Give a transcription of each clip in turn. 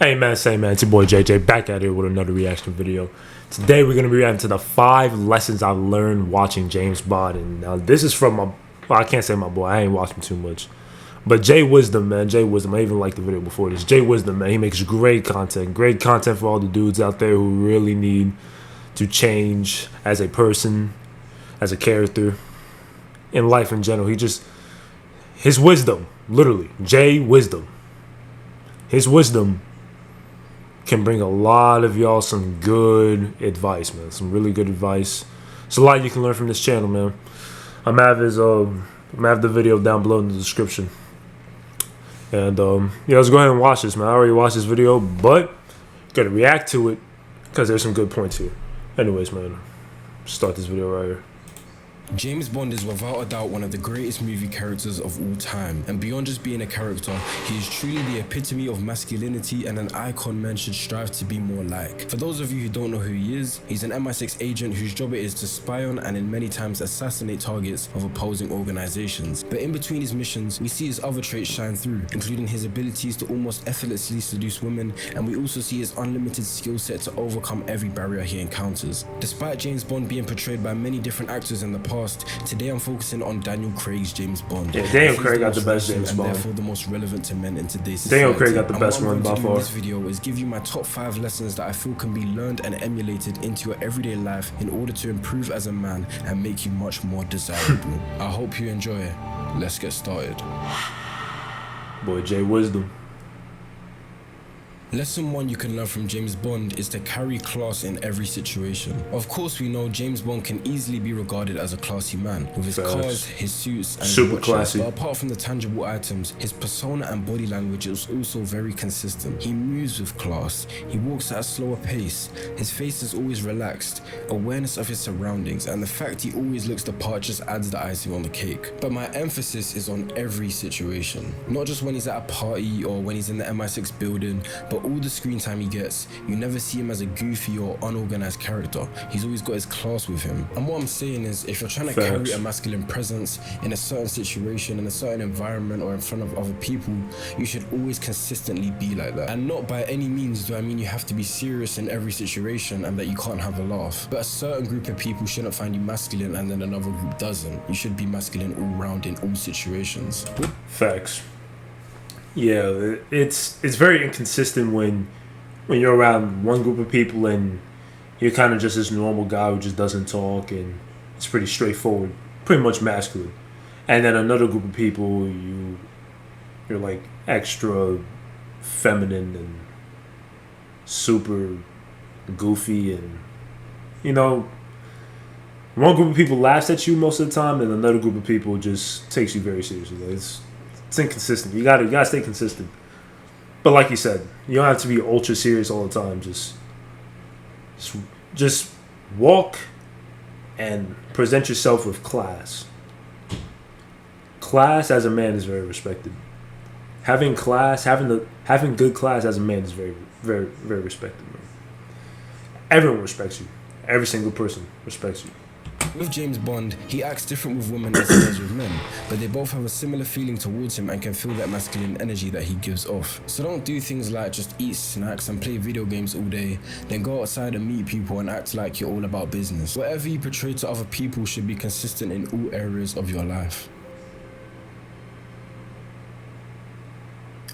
Hey man, say man, it's your boy JJ back at it with another reaction video. Today we're gonna be reacting to the 5 lessons I've learned watching James Bond, and now this is from my, well, I can't say my boy, I ain't watched him too much, but Jay Wisdom, man, Jay Wisdom. I even liked the video before this. Jay Wisdom, man, he makes great content for all the dudes out there who really need to change as a person, as a character, in life in general. His wisdom, literally, Jay Wisdom. His wisdom can bring a lot of y'all some good advice, man. Some really good advice. There's a lot you can learn from this channel, man. I'm gonna have the video down below in the description. And yeah, let's go ahead and watch this, man. I already watched this video, but gotta react to it because there's some good points here. Anyways, man, start this video right here. James Bond is without a doubt one of the greatest movie characters of all time, and beyond just being a character, he is truly the epitome of masculinity and an icon men should strive to be more like. For those of you who don't know who he is, he's an MI6 agent whose job it is to spy on and in many times assassinate targets of opposing organizations. But in between his missions, we see his other traits shine through, including his abilities to almost effortlessly seduce women, and we also see his unlimited skill set to overcome every barrier he encounters. Despite James Bond being portrayed by many different actors in the past, today I'm focusing on Daniel Craig's James Bond. Yeah, Daniel Craig got the best James Bond. And therefore the most relevant to men in today's society. Daniel Craig got the best one by far. This video is give you my top 5 lessons that I feel can be learned and emulated into your everyday life in order to improve as a man and make you much more desirable. I hope you enjoy it. Let's get started. Boy, Jay Wisdom. Lesson 1 you can learn from James Bond is to carry class in every situation. Of course, we know James Bond can easily be regarded as a classy man, with his cars, his suits, and super his watches. classy. But apart from the tangible items, his persona and body language is also very consistent. He moves with class, he walks at a slower pace, his face is always relaxed, awareness of his surroundings, and the fact he always looks the part just adds the icing on the cake. But my emphasis is on every situation. Not just when he's at a party or when he's in the MI6 building, but all the screen time he gets, you never see him as a goofy or unorganized character. He's always got his class with him. And what I'm saying is, if you're trying to carry a masculine presence in a certain situation, in a certain environment, or in front of other people, you should always consistently be like that. And not by any means do I mean you have to be serious in every situation and that you can't have a laugh. But a certain group of people shouldn't find you masculine and then another group doesn't. You should be masculine all round in all situations. Facts. Yeah, it's very inconsistent when you're around one group of people and you're kind of just this normal guy who just doesn't talk and it's pretty straightforward, pretty much masculine. And then another group of people, you're like extra feminine and super goofy, and one group of people laughs at you most of the time and another group of people just takes you very seriously. Like, it's inconsistent. You gotta stay consistent. But like you said, you don't have to be ultra serious all the time. Just walk and present yourself with class. Class as a man is very respected. Having good class as a man is very, very, very respected, man. Everyone respects you. Every single person respects you. With James Bond, he acts different with women as he does with men, but they both have a similar feeling towards him and can feel that masculine energy that he gives off. So don't do things like just eat snacks and play video games all day, then go outside and meet people and act like you're all about business. Whatever you portray to other people should be consistent in all areas of your life.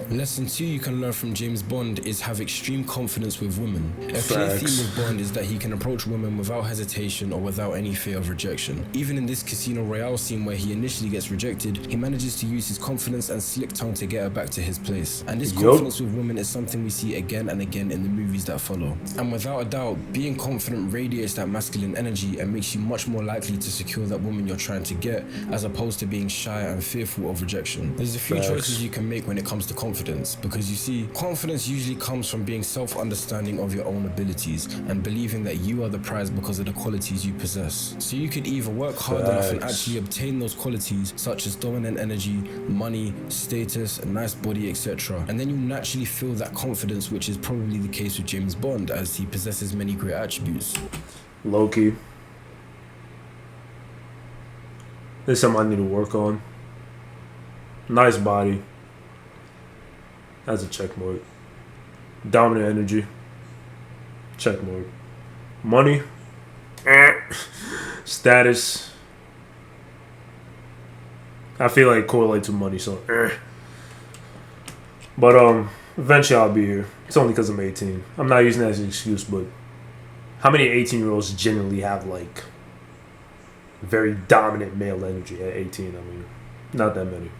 Lesson 2 you can learn from James Bond is have extreme confidence with women. A clear theme with Bond is that he can approach women without hesitation or without any fear of rejection. Even in this Casino Royale scene where he initially gets rejected, he manages to use his confidence and slick tongue to get her back to his place. And this confidence with women is something we see again and again in the movies that follow. And without a doubt, being confident radiates that masculine energy and makes you much more likely to secure that woman you're trying to get, as opposed to being shy and fearful of rejection. There's a few choices you can make when it comes to confidence, because you see, confidence usually comes from being self-understanding of your own abilities and believing that you are the prize because of the qualities you possess. So you could either work hard enough and actually obtain those qualities, such as dominant energy, money, status, a nice body, etc. And then you naturally feel that confidence, which is probably the case with James Bond, as he possesses many great attributes. Low-key. There's something I need to work on. Nice body. That's a check mark. Dominant energy. Check mark. Money. Status. I feel like it correlates to money, so. But eventually I'll be here. It's only because I'm 18. I'm not using that as an excuse, but how many 18-year-olds generally have like very dominant male energy at 18? I mean, not that many.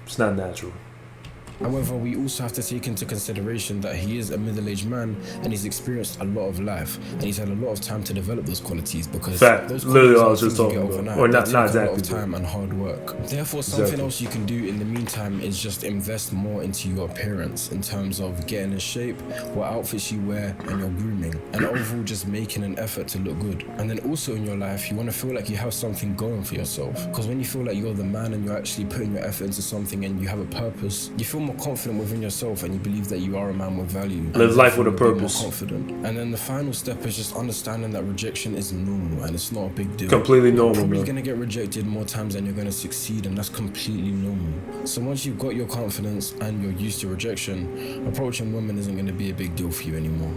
It's not natural. However, we also have to take into consideration that he is a middle-aged man and he's experienced a lot of life and he's had a lot of time to develop those qualities because those literally qualities I was just talking about, or not exactly, a lot of time and hard work. Therefore, something else you can do in the meantime is just invest more into your appearance in terms of getting in shape, what outfits you wear, and your grooming, and overall just making an effort to look good. And then also in your life, you want to feel like you have something going for yourself, because when you feel like you're the man and you're actually putting your effort into something and you have a purpose, you feel more confident within yourself and you believe that you are a man with value. Live life with a purpose. More confident. And then the final step is just understanding that rejection is normal and it's not a big deal. Completely normal. You're probably gonna get rejected more times than you're gonna succeed, and that's completely normal. So once you've got your confidence and you're used to rejection, approaching women isn't gonna be a big deal for you anymore.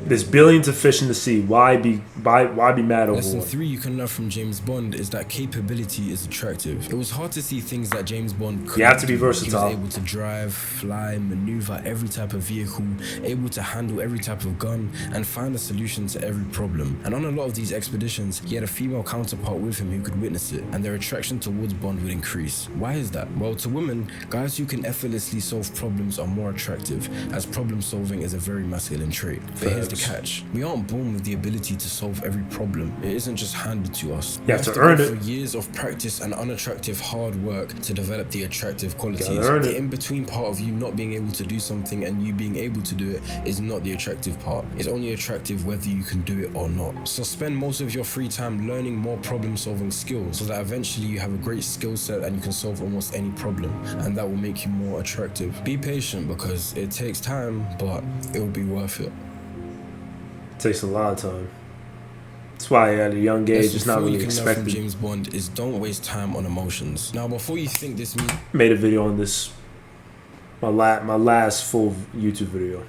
There's billions of fish in the sea. Why be mad over Lesson one? 3 you can learn from James Bond is that capability is attractive. It was hard to see things that James Bond could. You have to be versatile. He was able to drive, fly, maneuver every type of vehicle, able to handle every type of gun, and find a solution to every problem. And on a lot of these expeditions, he had a female counterpart with him who could witness it, and their attraction towards Bond would increase. Why is that? Well, to women, guys who can effortlessly solve problems are more attractive, as problem solving is a very masculine trait. But here's the catch. We aren't born with the ability to solve every problem. It isn't just handed to us. You have to earn it. For years of practice and unattractive hard work to develop the attractive qualities. The in-between part of you not being able to do something and you being able to do it is not the attractive part. It's only attractive whether you can do it or not. So spend most of your free time learning more problem-solving skills so that eventually you have a great skill set and you can solve almost any problem, and that will make you more attractive. Be patient because it takes time, but it will be worth it. It takes a lot of time. That's why at a young age it's not really expected. From James Bond is don't waste time on emotions. Now, before you think this means made a video on this, my last full YouTube video.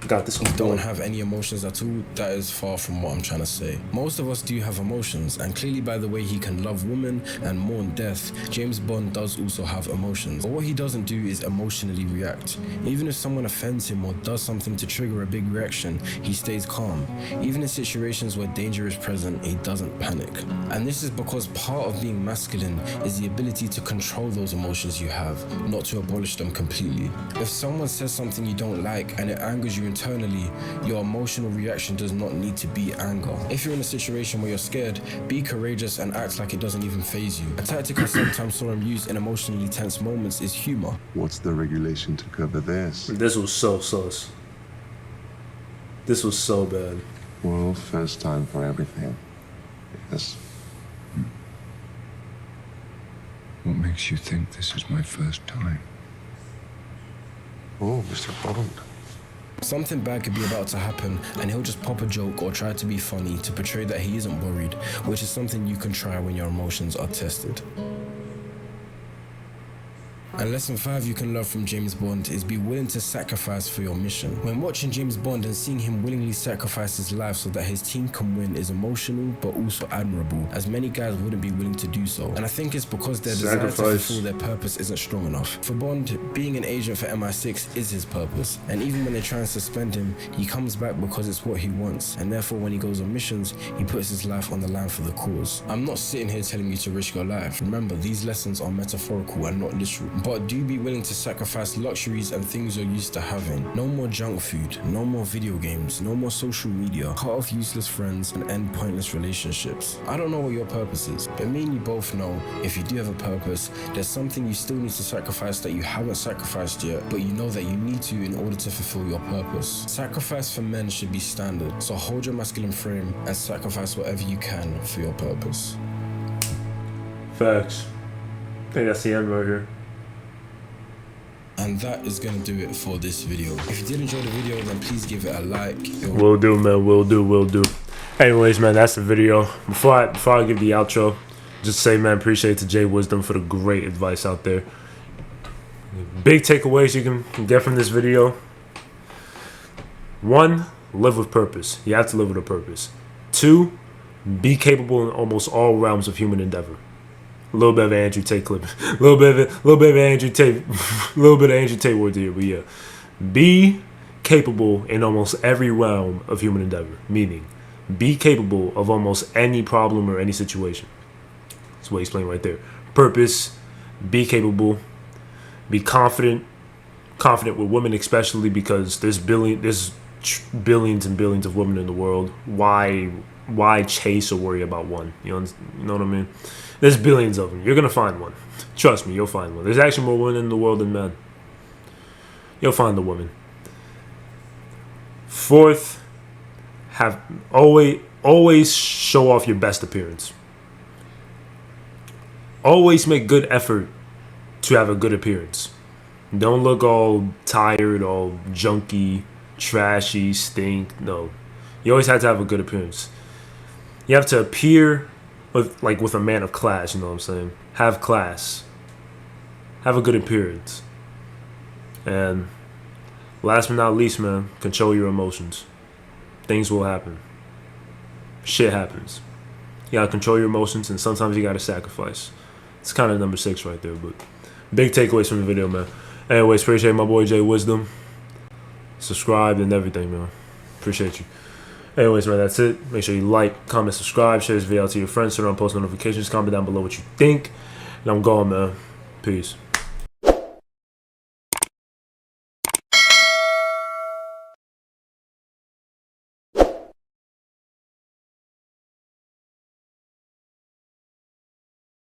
Got this one. Don't have any emotions at all. That is far from what I'm trying to say. Most of us do have emotions, and clearly by the way he can love women and mourn death, James Bond does also have emotions. But what he doesn't do is emotionally react. Even if someone offends him or does something to trigger a big reaction, he stays calm. Even in situations where danger is present, he doesn't panic. And this is because part of being masculine is the ability to control those emotions you have, not to abolish them completely. If someone says something you don't like and it angers you internally, your emotional reaction does not need to be anger. If you're in a situation where you're scared, be courageous and act like it doesn't even faze you. A tactic I sometimes saw him use in emotionally tense moments is humor. What's the regulation to cover this? This was so sus. This was so bad. Well, first time for everything. Yes. What makes you think this is my first time? Oh, Mr. Bond. Something bad could be about to happen and he'll just pop a joke or try to be funny to portray that he isn't worried, which is something you can try when your emotions are tested. And lesson 5 you can learn from James Bond is be willing to sacrifice for your mission. When watching James Bond and seeing him willingly sacrifice his life so that his team can win is emotional but also admirable, as many guys wouldn't be willing to do so. And I think it's because their desire to fulfill their purpose isn't strong enough. For Bond, being an agent for MI6 is his purpose, and even when they try and suspend him, he comes back because it's what he wants, and therefore when he goes on missions, he puts his life on the line for the cause. I'm not sitting here telling you to risk your life. Remember, these lessons are metaphorical and not literal. But do be willing to sacrifice luxuries and things you're used to having. No more junk food, no more video games, no more social media, cut off useless friends and end pointless relationships. I don't know what your purpose is, but me and you both know if you do have a purpose, there's something you still need to sacrifice that you haven't sacrificed yet, but you know that you need to in order to fulfill your purpose. Sacrifice for men should be standard, so hold your masculine frame and sacrifice whatever you can for your purpose. Facts. I think that's the end right here. And that is going to do it for this video. If you did enjoy the video, then please give it a like. Will do, man. Will do. Anyways, man, that's the video. Before I give the outro, just say, man, appreciate to Jay Wisdom for the great advice out there. Big takeaways you can get from this video. 1, live with purpose. You have to live with a purpose. 2, be capable in almost all realms of human endeavor. A little bit of Andrew Tate clip. A little bit of Andrew Tate. A little bit of Andrew Tate word here, but yeah. Be capable in almost every realm of human endeavor. Meaning, be capable of almost any problem or any situation. That's what he explained right there. Purpose, be capable, be confident with women, especially because there's billions and billions of women in the world. Why chase or worry about one? You know what I mean? There's billions of them. You're gonna find one. Trust me, you'll find one. There's actually more women in the world than men. You'll find the woman. 4th, have always show off your best appearance. Always make good effort to have a good appearance. Don't look all tired, all junky, trashy, stink. No. You always have to have a good appearance. You have to appear with a man of class, you know what I'm saying? Have class. Have a good appearance. And last but not least, man, control your emotions. Things will happen. Shit happens. You gotta control your emotions, and sometimes you gotta sacrifice. It's kind of number 6 right there, but big takeaways from the video, man. Anyways, appreciate my boy Jay Wisdom. Subscribe and everything, man. Appreciate you. Anyways, man, that's it. Make sure you like, comment, subscribe, share this video out to your friends, turn on post notifications, comment down below what you think. And I'm going, man. Peace.